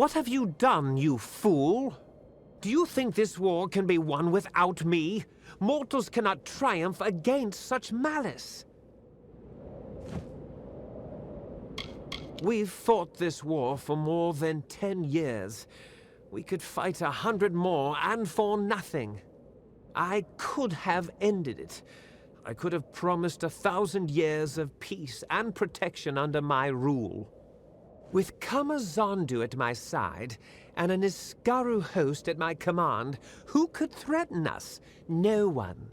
What have you done, you fool? Do you think this war can be won without me? Mortals cannot triumph against such malice. We've fought this war for more than 10 years. We could fight 100 more, and for nothing. I could have ended it. I could have promised 1,000 years of peace and protection under my rule. With Kamazandu at my side, and an Iskaru host at my command, who could threaten us? No one.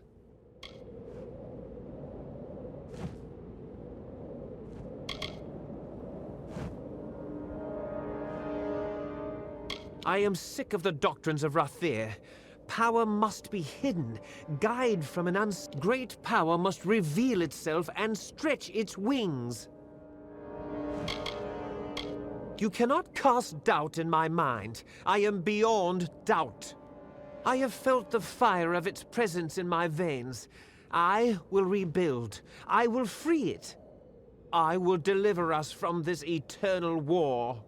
I am sick of the doctrines of Rathir. Power must be hidden. Guide from an great power must reveal itself and stretch its wings. You cannot cast doubt in my mind. I am beyond doubt. I have felt the fire of its presence in my veins. I will rebuild. I will free it. I will deliver us from this eternal war.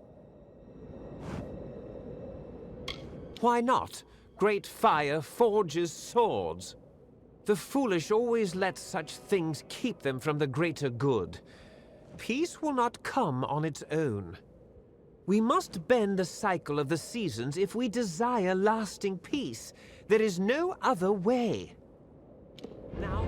Why not? Great fire forges swords. The foolish always let such things keep them from the greater good. Peace will not come on its own. We must bend the cycle of the seasons if we desire lasting peace. There is no other way. Now...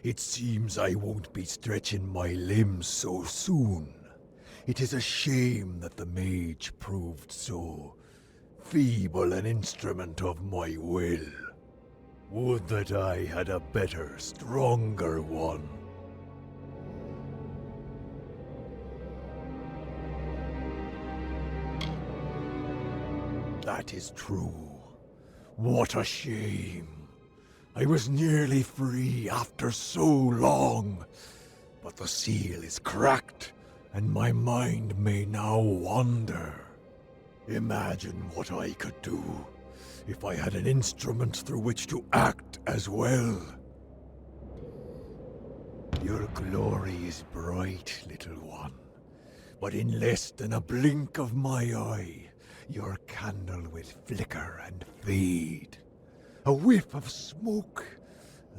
It seems I won't be stretching my limbs so soon. It is a shame that the mage proved so feeble an instrument of my will. Would that I had a better, stronger one. That is true. What a shame. I was nearly free after so long, but the seal is cracked, and my mind may now wander. Imagine what I could do if I had an instrument through which to act as well. Your glory is bright, little one, but in less than a blink of my eye, your candle will flicker and fade. A whiff of smoke,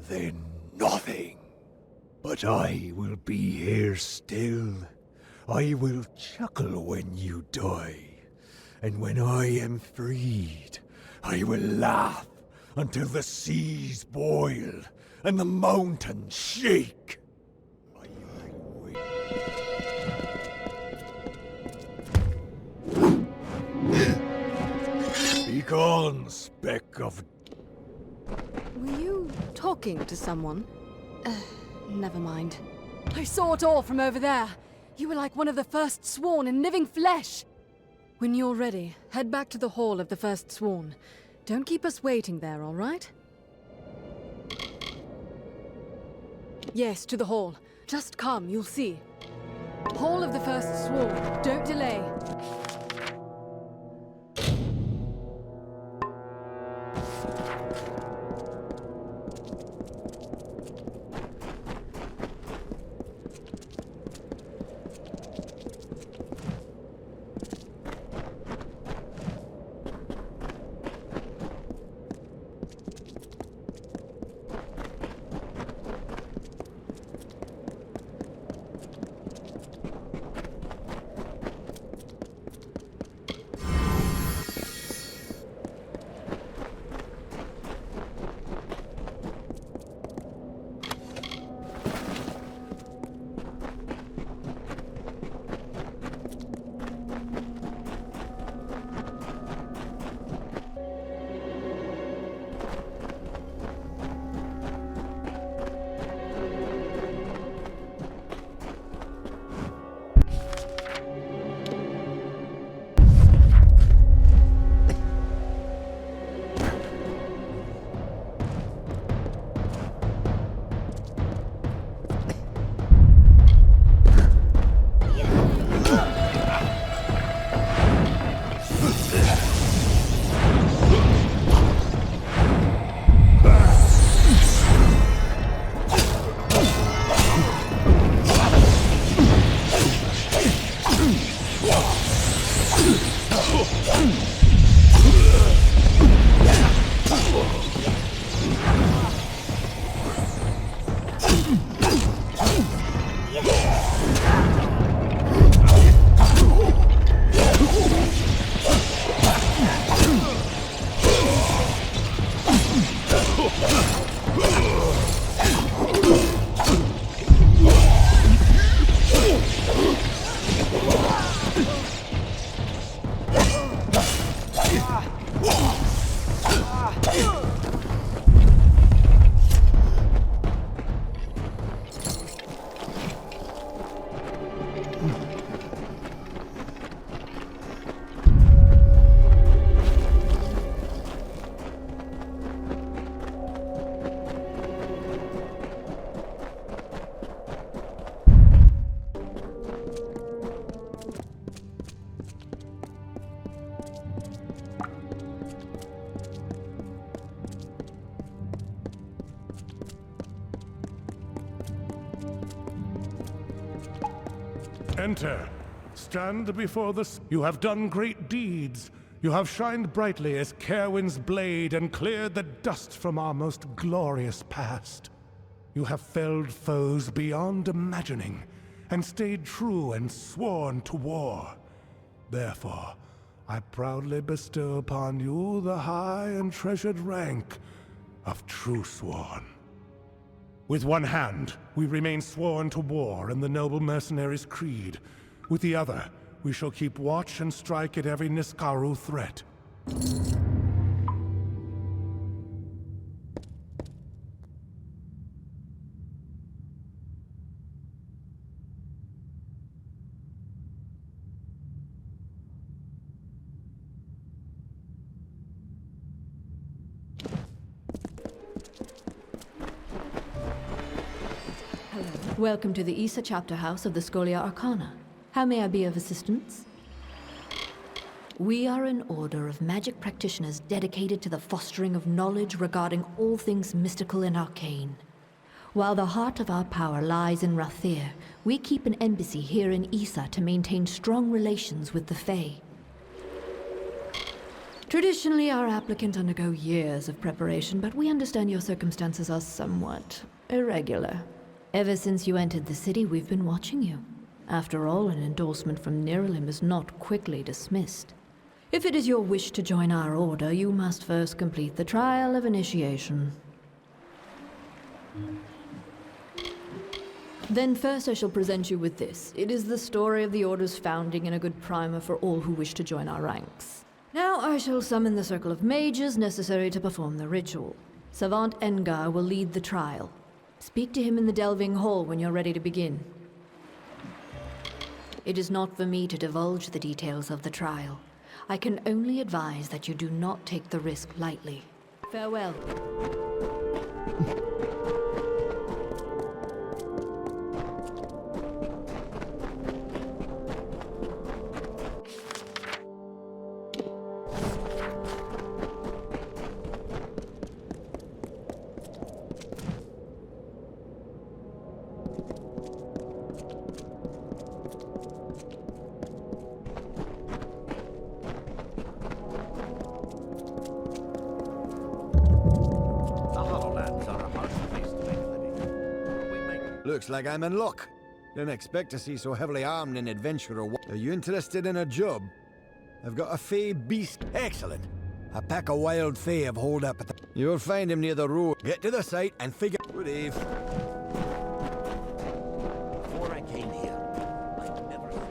then nothing. But I will be here still. I will chuckle when you die, and when I am freed, I will laugh until the seas boil and the mountains shake. Begone, speck of... Were you talking to someone? Never mind. I saw it all from over there. You were like one of the First Sworn in living flesh. When you're ready, head back to the Hall of the First Sworn. Don't keep us waiting there, all right? Yes, to the hall. Just come, you'll see. Hall of the First Sworn. Don't delay. Enter. Stand before the... You have done great deeds. You have shined brightly as Caerwyn's blade and cleared the dust from our most glorious past. You have felled foes beyond imagining, and stayed true and sworn to war. Therefore, I proudly bestow upon you the high and treasured rank of True Sworn. With one hand, we remain sworn to war in the noble mercenary's creed. With the other, we shall keep watch and strike at every Niskaru threat. Welcome to the Issa Chapter House of the Scholia Arcana. How may I be of assistance? We are an order of magic practitioners dedicated to the fostering of knowledge regarding all things mystical and arcane. While the heart of our power lies in Rathir, we keep an embassy here in Issa to maintain strong relations with the Fae. Traditionally, our applicants undergo years of preparation, but we understand your circumstances are somewhat irregular. Ever since you entered the city, we've been watching you. After all, an endorsement from Niralim is not quickly dismissed. If it is your wish to join our order, you must first complete the trial of initiation. Then first I shall present you with this. It is the story of the Order's founding and a good primer for all who wish to join our ranks. Now I shall summon the circle of mages necessary to perform the ritual. Savant Engar will lead the trial. Speak to him in the Delving Hall when you're ready to begin. It is not for me to divulge the details of the trial. I can only advise that you do not take the risk lightly. Farewell. Looks like I'm in luck. Didn't expect to see so heavily armed an adventurer. Are you interested in a job? I've got a fey beast. Excellent. A pack of wild fey have holed up at the... You'll find him near the road. Get to the site and figure... Good eve. Before I came here, I'd never seen.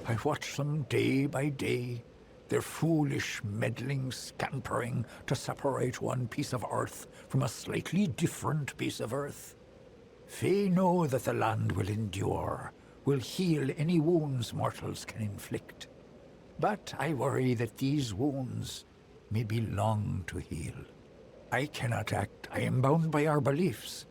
I watch them day by day, their foolish, meddling scampering to separate one piece of earth from a slightly different piece of earth. Fae know that the land will endure, will heal any wounds mortals can inflict. But I worry that these wounds may be long to heal. I cannot act, I am bound by our beliefs.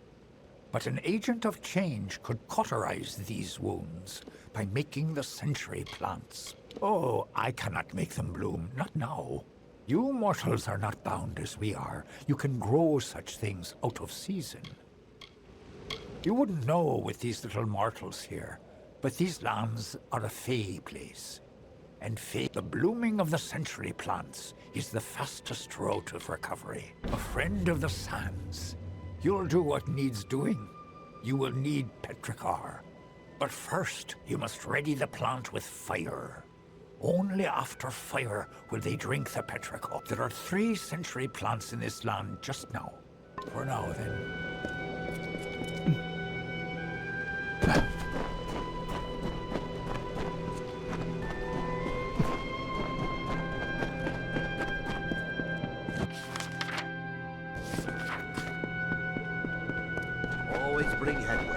But an agent of change could cauterize these wounds by making the century plants. Oh, I cannot make them bloom, not now. You mortals are not bound as we are. You can grow such things out of season. You wouldn't know with these little mortals here, but these lands are a fey place. And fey, the blooming of the century plants is the fastest road to recovery. A friend of the sands. You'll do what needs doing. You will need petrichor. But first, you must ready the plant with fire. Only after fire will they drink the petrichor. There are 3 century plants in this land just now. For now, then. Always bring headway.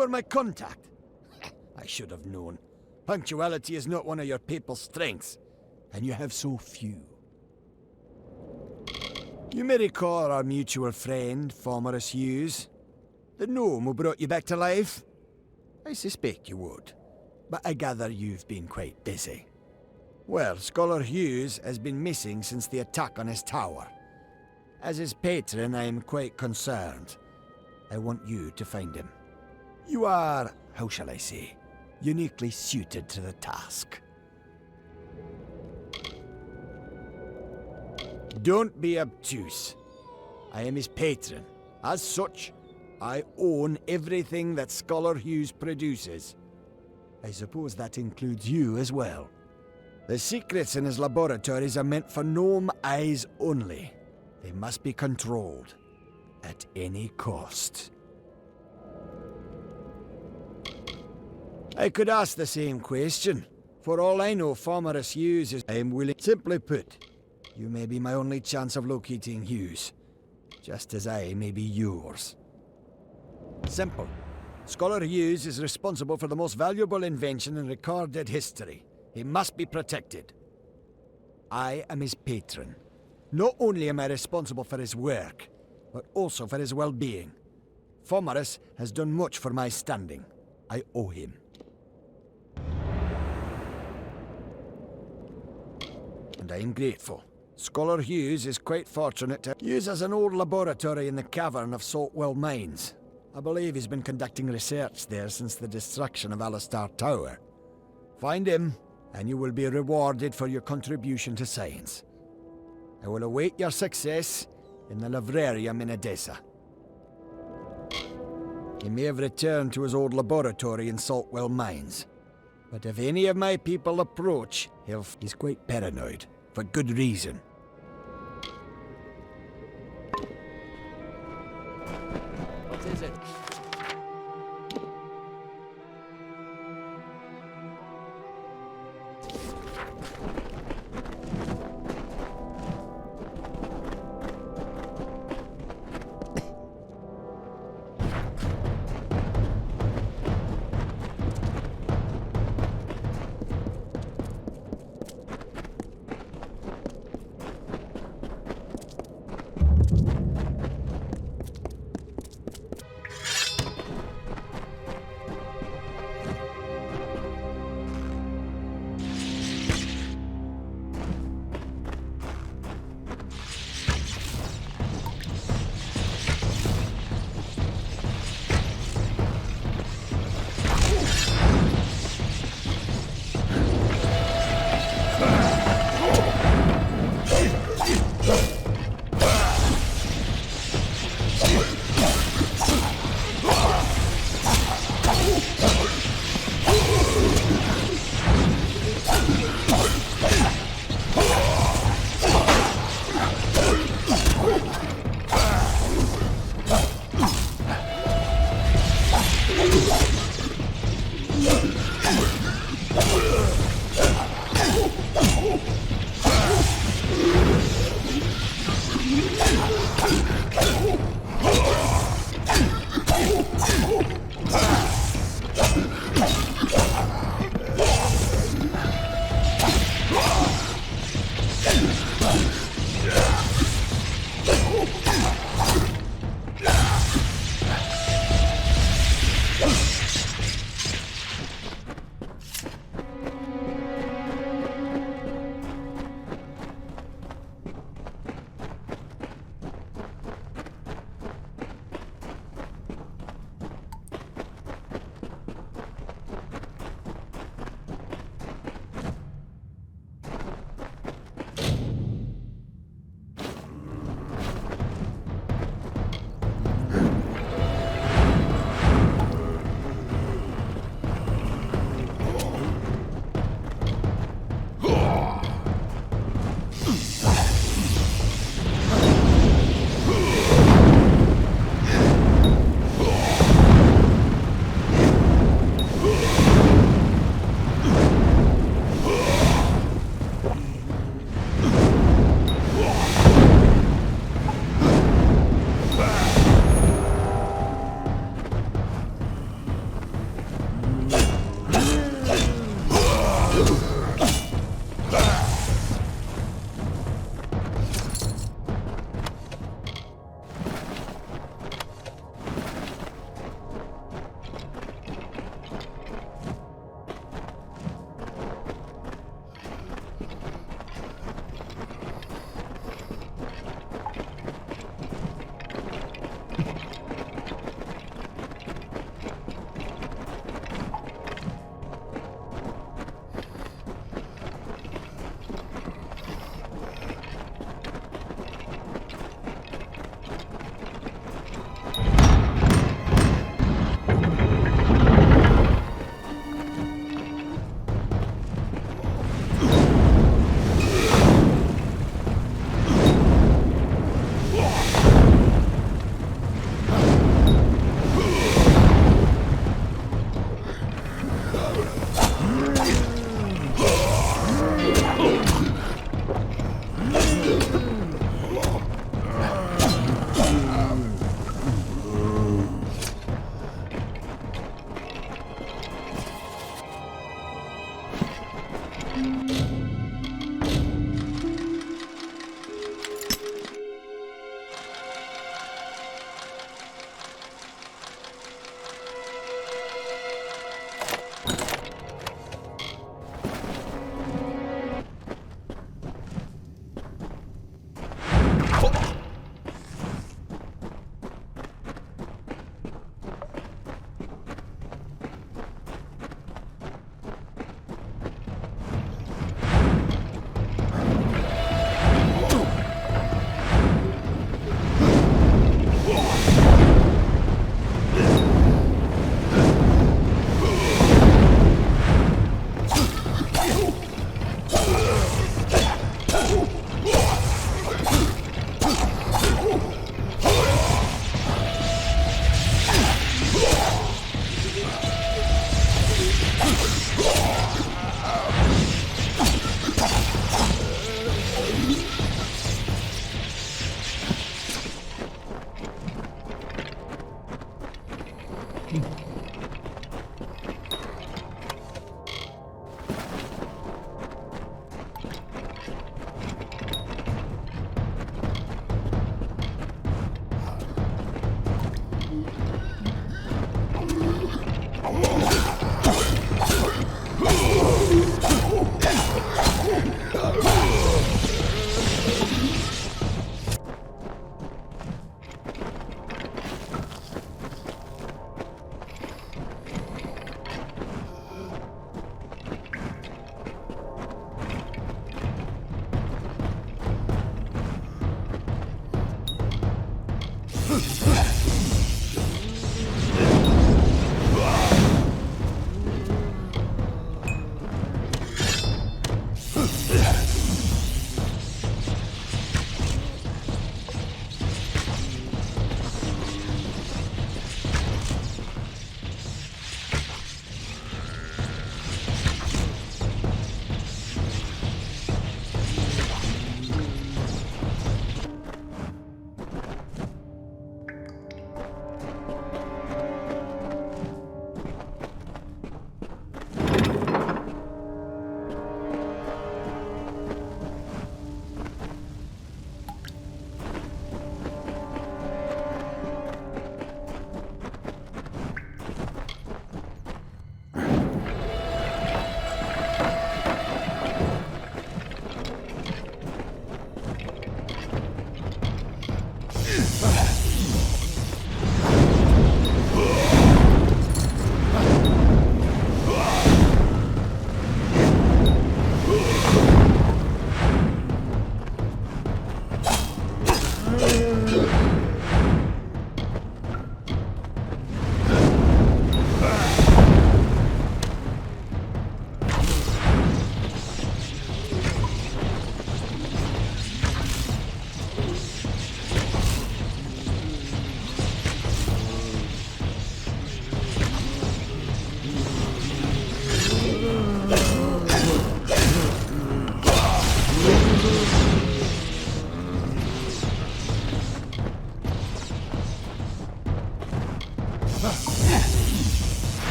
were my contact. I should have known. Punctuality is not one of your people's strengths, and you have so few. You may recall our mutual friend, Formerus Hughes. The gnome who brought you back to life? I suspect you would, but I gather you've been quite busy. Well, Scholar Hughes has been missing since the attack on his tower. As his patron, I am quite concerned. I want you to find him. You are, how shall I say, uniquely suited to the task. Don't be obtuse. I am his patron. As such, I own everything that Scholar Hughes produces. I suppose that includes you as well. The secrets in his laboratories are meant for gnome eyes only. They must be controlled at any cost. I could ask the same question. For all I know, Formerus Hughes is... I am willing... Simply put, you may be my only chance of locating Hughes, just as I may be yours. Simple. Scholar Hughes is responsible for the most valuable invention in recorded history. He must be protected. I am his patron. Not only am I responsible for his work, but also for his well-being. Formerus has done much for my standing. I owe him. And I am grateful. Scholar Hughes is quite fortunate to use as an old laboratory in the cavern of Saltwell Mines. I believe he's been conducting research there since the destruction of Alistar Tower. Find him, and you will be rewarded for your contribution to science. I will await your success in the Librarium in Edessa. He may have returned to his old laboratory in Saltwell Mines, but if any of my people approach, he's quite paranoid, for good reason. What is it?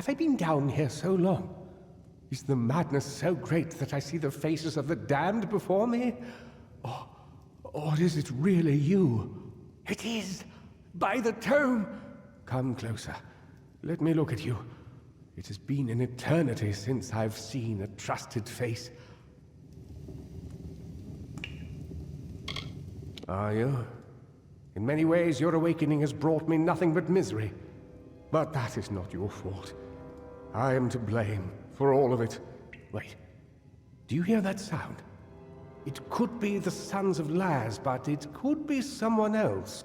Have I been down here so long? Is the madness so great that I see the faces of the damned before me? Or is it really you? It is! By the tome! Come closer. Let me look at you. It has been an eternity since I've seen a trusted face. Are you? In many ways, your awakening has brought me nothing but misery. But that is not your fault. I am to blame for all of it. Wait. Do you hear that sound? It could be the Sons of Laz, but it could be someone else.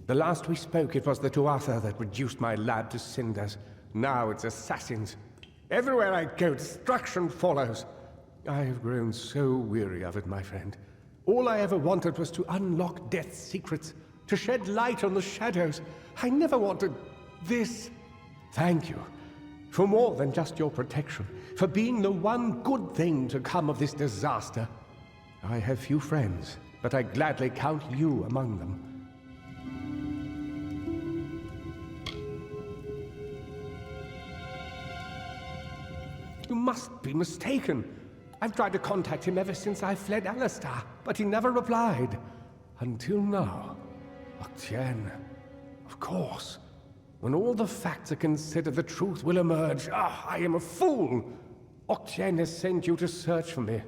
The last we spoke, it was the Tuatha that reduced my lab to cinders. Now it's assassins. Everywhere I go, destruction follows. I have grown so weary of it, my friend. All I ever wanted was to unlock death's secrets, to shed light on the shadows. I never wanted this. Thank you for more than just your protection, for being the one good thing to come of this disaster. I have few friends, but I gladly count you among them. You must be mistaken. I've tried to contact him ever since I fled Alistar, but he never replied. Until now. Octien. Of course. When all the facts are considered, the truth will emerge. I am a fool! Octien has sent you to search for me.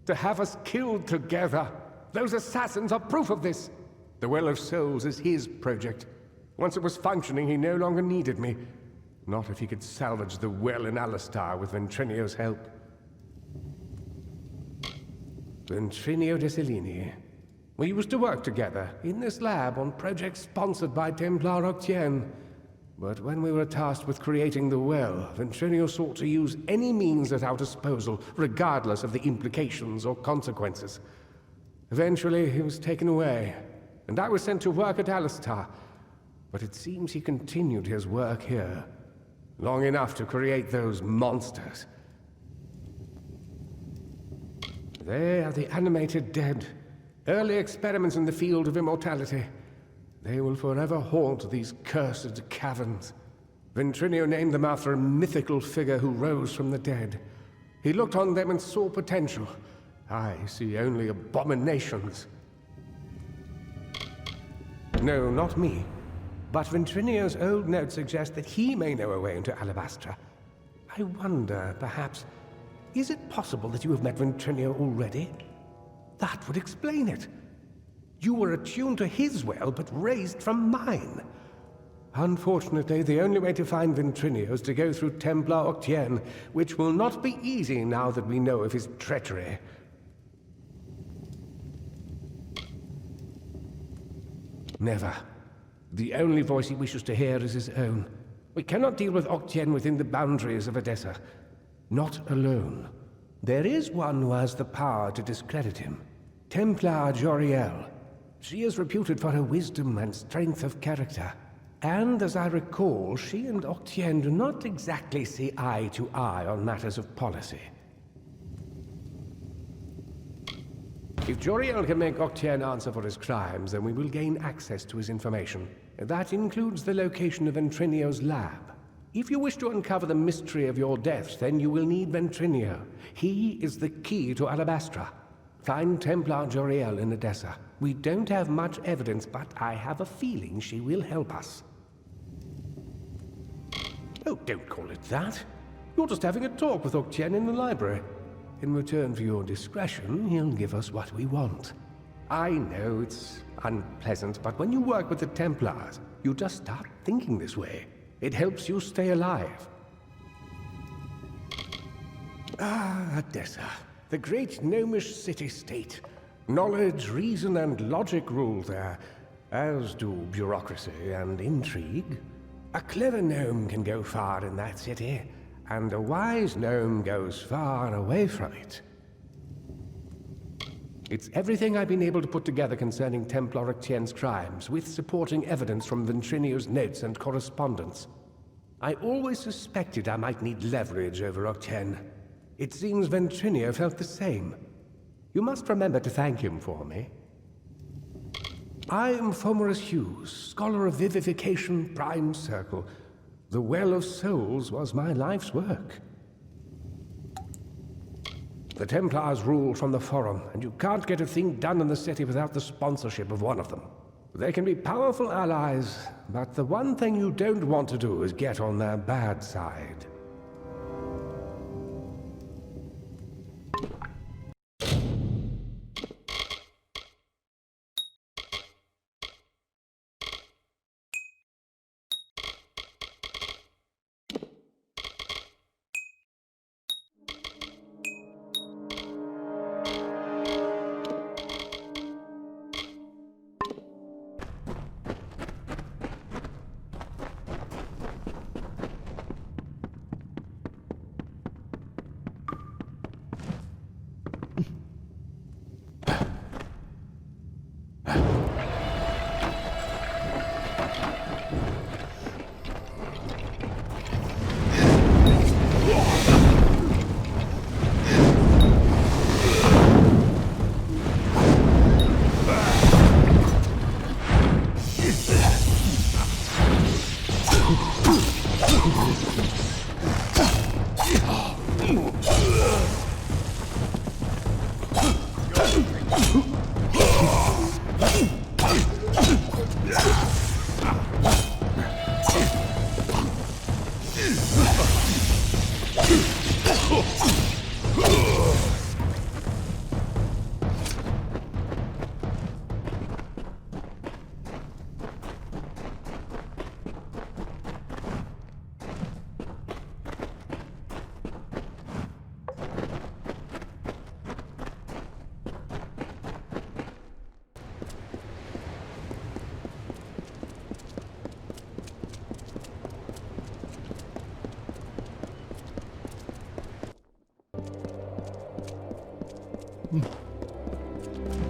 To have us killed together. Those assassins are proof of this. The Well of Souls is his project. Once it was functioning, he no longer needed me. Not if he could salvage the well in Alistar with Ventrinio's help. Ventrinio de Cellini. We used to work together, in this lab, on projects sponsored by Templar Octien. But when we were tasked with creating the well, Ventrinio sought to use any means at our disposal, regardless of the implications or consequences. Eventually, he was taken away, and I was sent to work at Alistar. But it seems he continued his work here. Long enough to create those monsters. They are the animated dead. Early experiments in the field of immortality. They will forever haunt these cursed caverns. Ventrinio named them after a mythical figure who rose from the dead. He looked on them and saw potential. I see only abominations. No, not me. but Ventrinio's old notes suggest that he may know a way into Alabastra. I wonder, perhaps, is it possible that you have met Ventrinio already? That would explain it. You were attuned to his well, but raised from mine. Unfortunately, the only way to find Ventrinio is to go through Templar Octien, which will not be easy now that we know of his treachery. Never. The only voice he wishes to hear is his own. We cannot deal with Octien within the boundaries of Edessa. Not alone. There is one who has the power to discredit him. Templar Joriel. She is reputed for her wisdom and strength of character. And as I recall, she and Octien do not exactly see eye to eye on matters of policy. If Joriel can make Octien answer for his crimes, then we will gain access to his information. That includes the location of Ventrinio's lab. If you wish to uncover the mystery of your deaths, then you will need Ventrinio. He is the key to Alabastra. Find Templar Joriel in Edessa. We don't have much evidence, but I have a feeling she will help us. Oh, don't call it that. You're just having a talk with Octien in the library. In return for your discretion, he'll give us what we want. I know it's unpleasant, but when you work with the Templars, you just start thinking this way. It helps you stay alive. Ah, Edessa. The great gnomish city-state. Knowledge, reason, and logic rule there, as do bureaucracy and intrigue. A clever gnome can go far in that city, and a wise gnome goes far away from it. It's everything I've been able to put together concerning Templar Octien's crimes, with supporting evidence from Ventrinio's notes and correspondence. I always suspected I might need leverage over Octien. It seems Ventrinio felt the same. You must remember to thank him for me. I am Fomerus Hughes, Scholar of Vivification, Prime Circle. The Well of Souls was my life's work. The Templars rule from the Forum, and you can't get a thing done in the city without the sponsorship of one of them. They can be powerful allies, but the one thing you don't want to do is get on their bad side.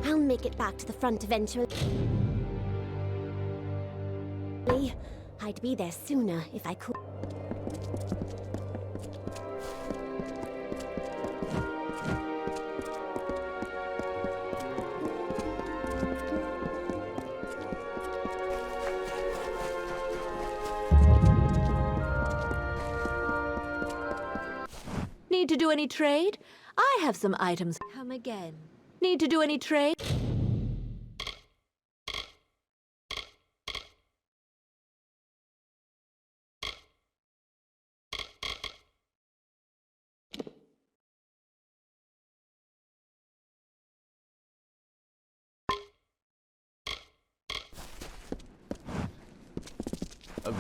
I'll make it back to the front eventually. I'd be there sooner if I could. Need to do any trade? I have some items. Come again. Need to do any trade?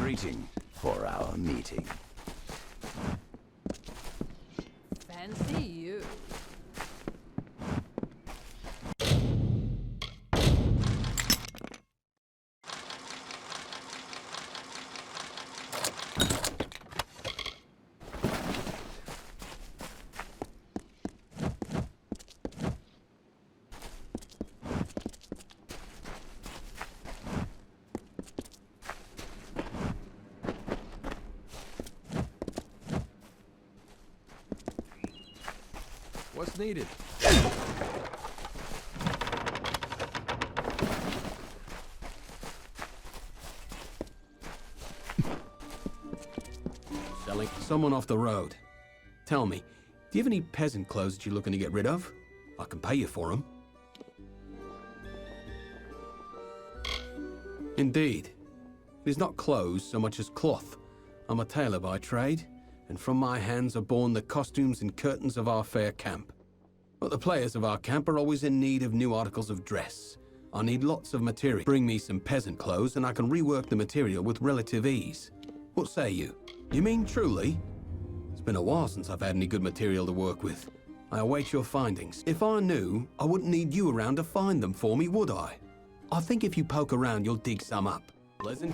greeting for our meeting. Fancy you. What's needed? Selling someone off the road. Tell me, do you have any peasant clothes that you're looking to get rid of? I can pay you for them. Indeed. It is not clothes so much as cloth. I'm a tailor by trade, and from my hands are born the costumes and curtains of our fair camp. But the players of our camp are always in need of new articles of dress. I need lots of material. Bring me some peasant clothes and I can rework the material with relative ease. What say you? You mean truly? It's been a while since I've had any good material to work with. I await your findings. If I knew, I wouldn't need you around to find them for me, would I? I think if you poke around, you'll dig some up. Pleasant.